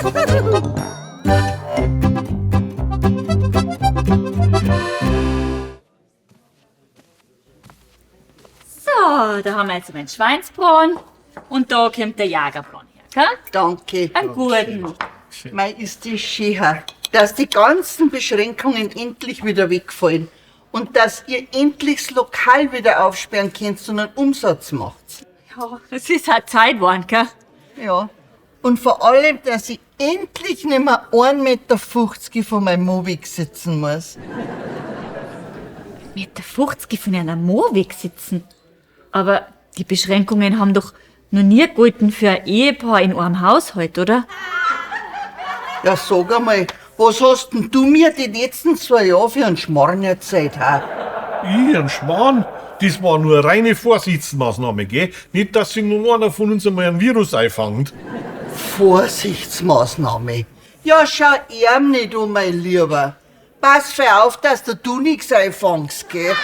So, da haben wir jetzt meinen Schweinsbraten und da kommt der Jagerbraten her, gell? Danke. Einen guten. Mei, ist das schön, dass die ganzen Beschränkungen endlich wieder wegfallen und dass ihr endlich das Lokal wieder aufsperren könnt und einen Umsatz macht. Ja, es ist halt Zeit geworden, gell? Ja. Und vor allem, dass ich endlich nicht mehr 1,50 Meter von meinem Mobik sitzen muss. 1,50 Meter von einer Moorweg sitzen. Aber die Beschränkungen haben doch noch nie gegolten für ein Ehepaar in einem Haushalt, oder? Ja, sag einmal, was hast denn du mir die letzten 2 Jahre für einen Schmarrn erzählt, Ich, ein Schmarrn? Das war nur eine reine Vorsichtsmaßnahme, gell? Nicht, dass sich nun einer von uns einmal ein Virus einfängt. Vorsichtsmaßnahme. Ja, schau ihm nicht um, mein Lieber. Pass für auf, dass du nichts einfängst, gell?